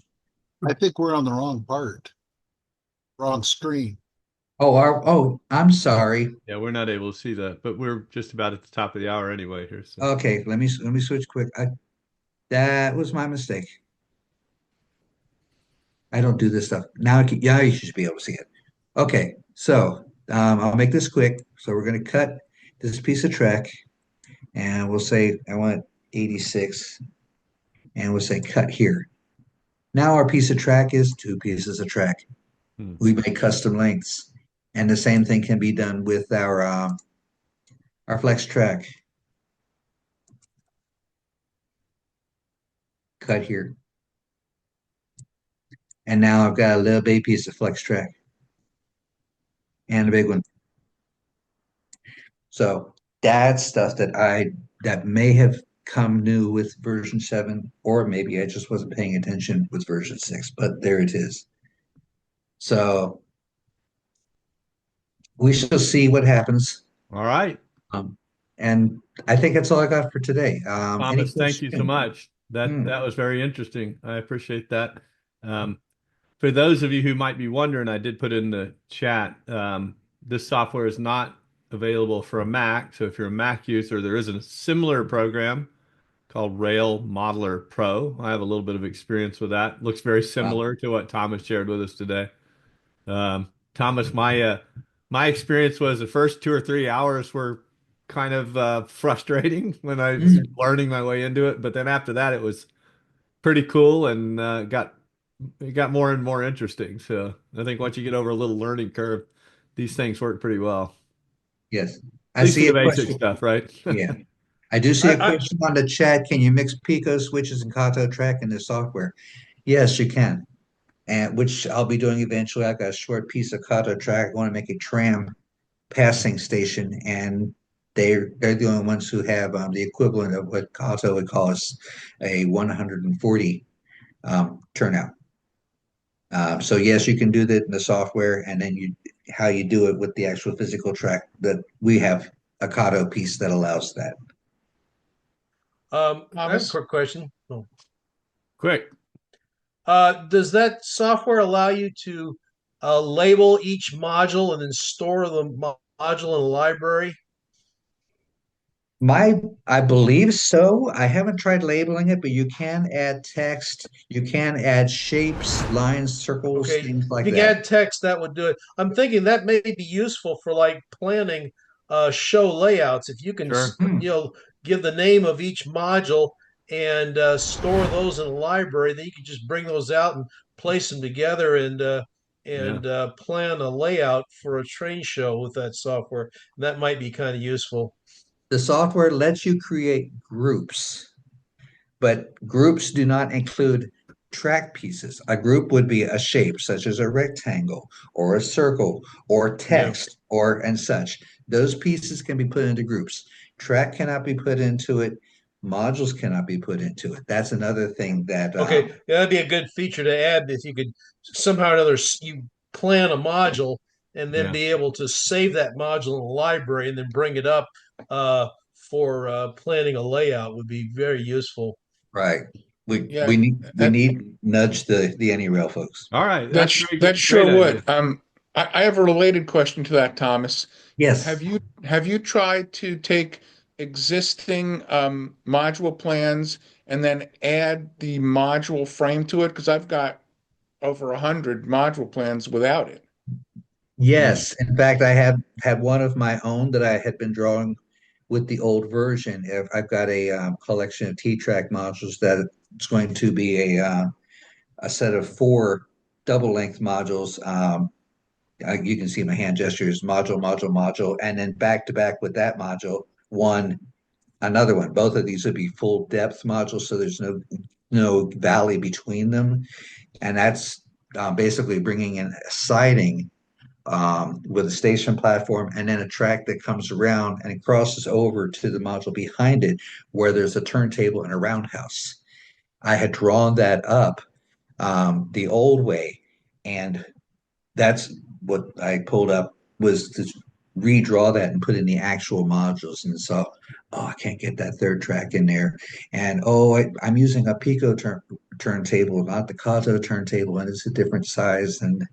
I think we're on the wrong part, wrong screen.
I'm sorry.
Yeah, we're not able to see that, but we're just about at the top of the hour anyway here. So
Okay, let me switch quick. That was my mistake. I don't do this stuff now. Yeah, you should be able to see it. Okay, so I'll make this quick. So we're going to cut this piece of track, and we'll say I want 86, and we'll say cut here. Now our piece of track is two pieces of track. We make custom lengths, and the same thing can be done with our flex track. Cut here. And now I've got a little baby piece of flex track and a big one. So that's stuff that may have come new with version 7, or maybe I just wasn't paying attention with version 6, but there it is. So we shall see what happens.
all right.
And I think that's all I got for today. Any
Thomas, thank you so
questions?
much. That was very interesting. I appreciate that. For those of you who might be wondering, I did put in the chat, this software is not available for a Mac. So if you're a Mac user, there is a similar program called Rail Modeler Pro. I have a little bit of experience with that. Looks very similar to what Thomas shared with us today. Thomas, my experience was the first 2 or 3 hours were kind of frustrating when I was learning my way into it, but then after that, it was pretty cool and it got more and more interesting. So I think once you get over a little learning curve, these things work pretty well.
Yes.
At
I
least
see
for the
a
basic
question.
stuff, right?
Yeah. I do see a
I
question on the chat. Can you mix Pico switches and Kato track in the software? Yes, you can. And which I'll be doing eventually. I've got a short piece of Kato track. I want to make a tram passing station, and they're the only ones who have the equivalent of what Kato would call us a 140 turnout. So yes, you can do that in the software, and then how you do it with the actual physical track that we have a Kato piece that allows that.
I have a
Thomas?
quick question. Oh.
Quick.
Does that software allow you to label each module and then store the module in a library?
I believe so. I haven't tried labeling it, but you can add text, you can add shapes, lines, circles,
Okay,
things like
if you
that.
add text, that would do it. I'm thinking that may be useful for like planning show layouts. If you can,
Sure.
give the name of each module and store those in a library, then you can just bring those out and place them together and plan a layout for a train show with that software. And that might be kind of useful.
The software lets you create groups, but groups do not include track pieces. A group would be a shape, such as a rectangle or a circle or
Yeah.
text or and such. Those pieces can be put into groups. Track cannot be put into it. Modules cannot be put into it. That's another thing that
Okay, yeah, that'd be a good feature to add if you could somehow or another you plan a module and then
Yeah.
be able to save that module in the library and then bring it up uh, for planning a layout would be very useful.
right. We
Yeah,
we need nudge the AnyRail folks.
All right. That's very
that
good.
sure
Great
would.
idea.
I have a related question to that, Thomas.
Yes.
Have you tried to take existing module plans and then add the module frame to it? Because I've got over 100 module plans without it.
Yes, in fact, I had one of my own that I had been drawing with the old version. I've got a collection of T-TRAK modules that it's going to be a set of 4 double length modules. You can see my hand gestures, module, module, module, and then back to back with that module, another one. Both of these would be full depth modules, so there's no valley between them, and that's basically bringing in a siding with a station platform and then a track that comes around and it crosses over to the module behind it where there's a turntable and a roundhouse. I had drawn that up the old way, and that's what I pulled up was to redraw that and put in the actual modules. And so, I can't get that third track in there. And I'm using a Pico turntable, not the Kato turntable, and it's a different size and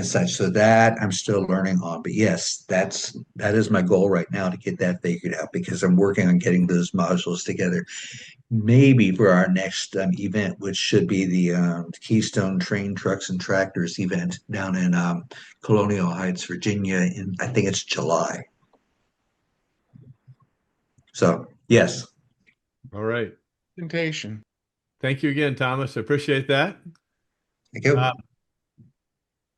such. So that I'm still learning on. But yes, that is my goal right now to get that figured out because I'm working on getting those modules together. Maybe for our next event, which should be the Keystone Train Trucks and Tractors event down in Colonial Heights, Virginia, in I think it's July. So yes.
All right.
Presentation.
Thank you again, Thomas. I appreciate that.
Thank you.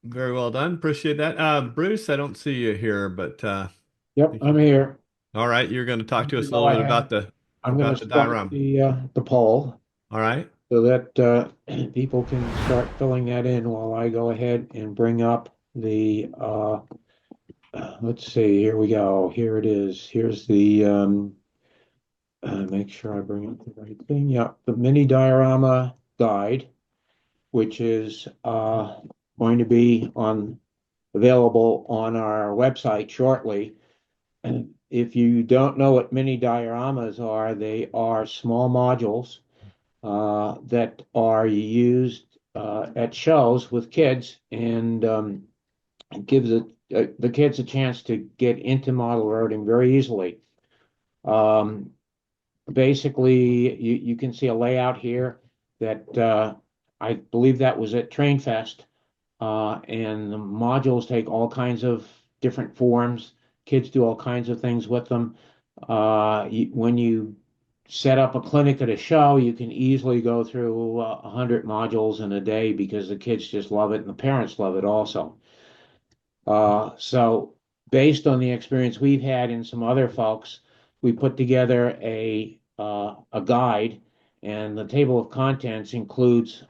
Very well done. Appreciate that. Bruce, I don't see you here, but
Yep, I'm here.
all right, you're going to talk to us a
Go
little bit
ahead. I'm going
about
to
the
start
diorama.
the poll
All right.
so that people can start filling that in while I go ahead and bring up the let's see, here we go. Here it is. Here's the make sure I bring up the right thing. Yeah, the mini diorama guide, which is going to be available on our website shortly. And if you don't know what mini dioramas are, they are small modules that are used at shows with kids, and it gives the kids a chance to get into model roading very easily. Basically, you can see a layout here that I believe that was at Train Fest, and the modules take all kinds of different forms. Kids do all kinds of things with them. When you set up a clinic at a show, you can easily go through 100 modules in a day because the kids just love it and the parents love it also. So based on the experience we've had in some other folks, we put together a guide, and the table of contents includes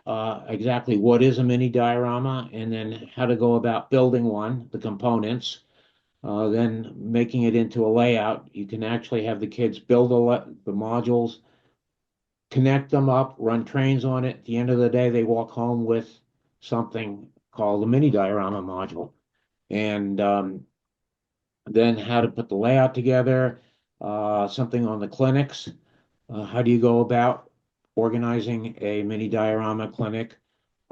exactly what is a mini diorama and then how to go about building one, the components, then making it into a layout. You can actually have the kids build the modules, connect them up, run trains on it. At the end of the day, they walk home with something called a mini diorama module. And then how to put the layout together, something on the clinics. How do you go about organizing a mini diorama clinic?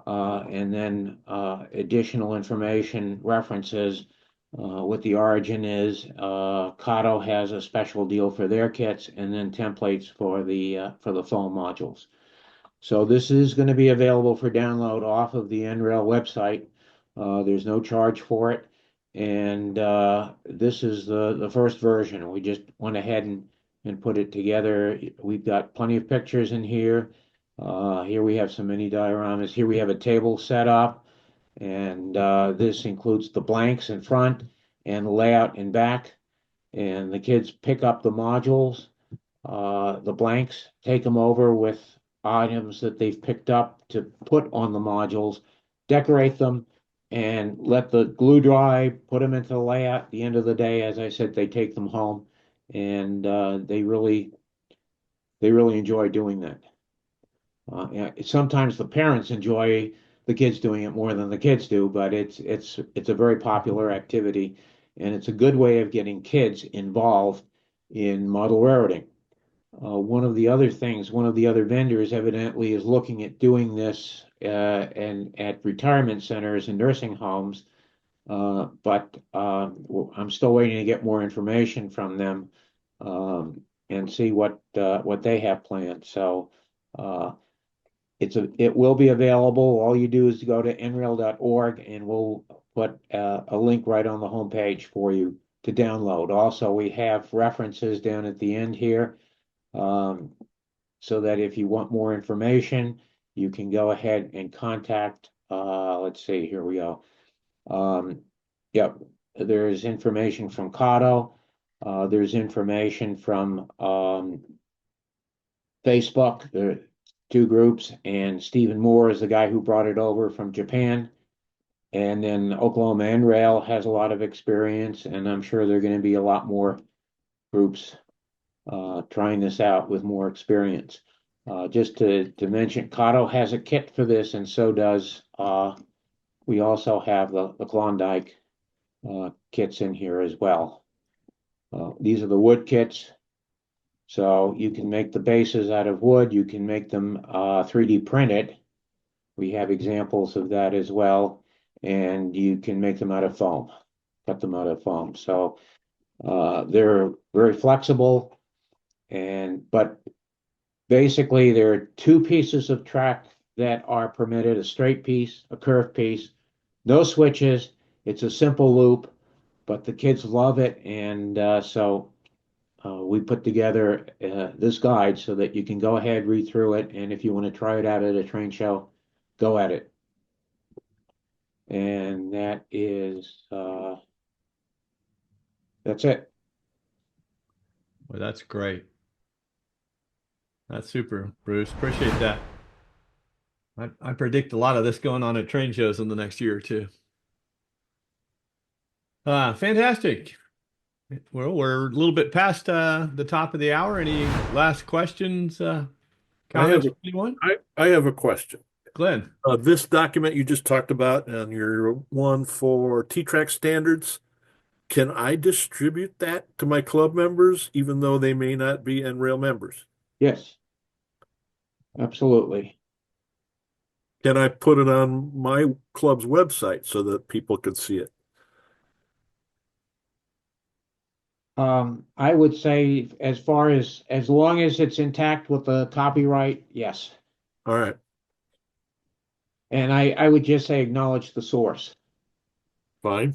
And then additional information, references, what the origin is. Kato has a special deal for their kits, and then templates for the foam modules. So this is going to be available for download off of the NRail website. There's no charge for it. And this is the first version. We just went ahead and put it together. We've got plenty of pictures in here. Here we have some mini dioramas. Here we have a table set up. And this includes the blanks in front and the layout in back. And the kids pick up the modules, the blanks, take them over with items that they've picked up to put on the modules, decorate them, and let the glue dry, put them into the layout. At the end of the day, as I said, they take them home, and they really enjoy doing that. Sometimes the parents enjoy the kids doing it more than the kids do, but it's a very popular activity, and it's a good way of getting kids involved in model railroading. One of the other vendors evidently is looking at doing this and at retirement centers and nursing homes, but I'm still waiting to get more information from them and see what they have planned. So it will be available. All you do is to go to nrail.org, and we'll put a link right on the homepage for you to download. Also, we have references down at the end here. So that if you want more information, you can go ahead and contact let's see, here we go. Yep, there's information from Kato. There's information from Facebook. There are two groups, and Stephen Moore is the guy who brought it over from Japan. And then Oklahoma N-Rail has a lot of experience, and I'm sure there are going to be a lot more groups trying this out with more experience. Just to mention, Kato has a kit for this, and so does we also have the Klondike kits in here as well. These are the wood kits. So you can make the bases out of wood. You can make them 3D printed. We have examples of that as well. And you can make them out of foam, cut them out of foam. So they're very flexible. But basically there are two pieces of track that are permitted, a straight piece, a curved piece, no switches. It's a simple loop, but the kids love it. And so we put together this guide so that you can go ahead, read through it. And if you want to try it out at a train show, go at it. And that is, that's it.
Well, that's great. That's super, Bruce. Appreciate that. I predict a lot of this going on at train shows in the next year or two. Fantastic. Well, we're a little bit past the top of the hour. Any last questions, comments from anyone?
I have a question.
Glenn.
This document you just talked about and your one for T-TRAK standards, can I distribute that to my club members, even though they may not be NRail members?
Yes, absolutely.
Can I put it on my club's website so that people can see it?
I would say as long as it's intact with the copyright, yes.
All right.
And I would just say acknowledge the source.
Fine.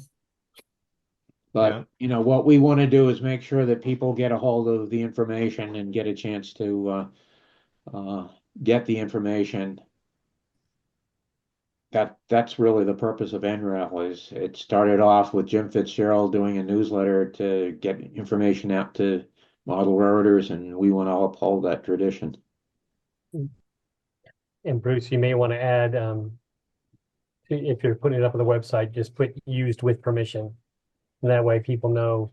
But, what we want to do is make sure that people get a hold of the information and get a chance to get the information. That's really the purpose of NRail. Is it started off with Jim Fitzgerald doing a newsletter to get information out to model railroaders, and we want to uphold that tradition.
And Bruce, you may want to add, if you're putting it up on the website, just put used with permission. And that way people know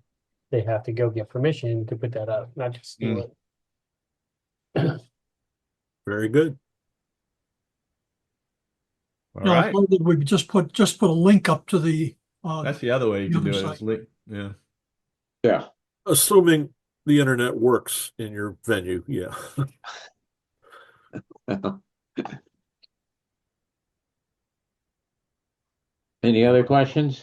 they have to go get permission to put that up, not just steal it.
Very good.
All
No,
right.
we just put a link up to the
That's the other way you can do it.
site.
Is link. Yeah.
Yeah.
Assuming the internet works in your venue, yeah.
Any other questions?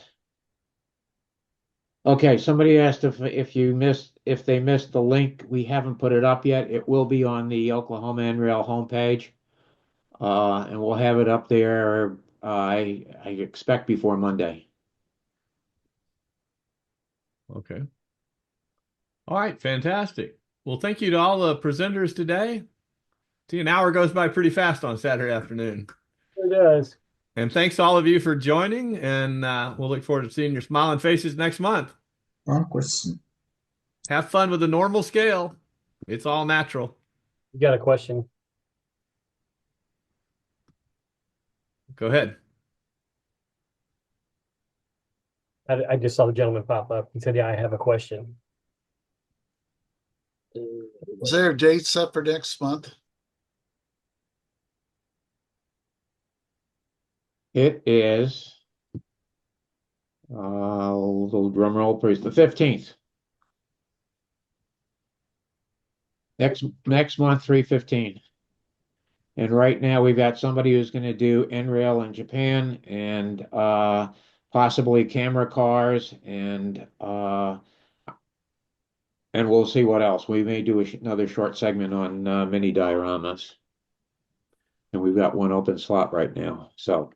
Okay, somebody asked if they missed the link. We haven't put it up yet. It will be on the Oklahoma N-Rail homepage. And we'll have it up there, I expect before Monday.
Okay. All right. Fantastic. Well, thank you to all the presenters today. See, an hour goes by pretty fast on Saturday afternoon.
It does.
And thanks to all of you for joining. And we'll look forward to seeing your smiling faces next month.
Wrong question.
Have fun with the normal scale. It's all natural.
You got a question?
Go ahead.
I just saw the gentleman pop up. He said, yeah, I have a question.
Is there a date set for next month?
It is, little drum roll, please, the 15th. Next month, 3/15. And right now we've got somebody who's going to do NRail in Japan and possibly camera cars and we'll see what else. We may do another short segment on mini dioramas. And we've got one open slot right now. So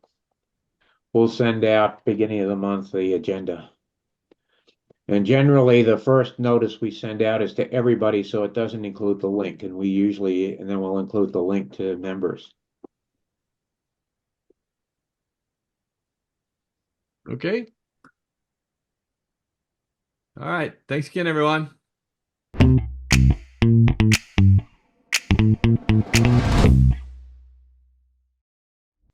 we'll send out beginning of the month the agenda. And generally the first notice we send out is to everybody, so it doesn't include the link. And then we'll include the link to members.
Okay. All right. Thanks again, everyone.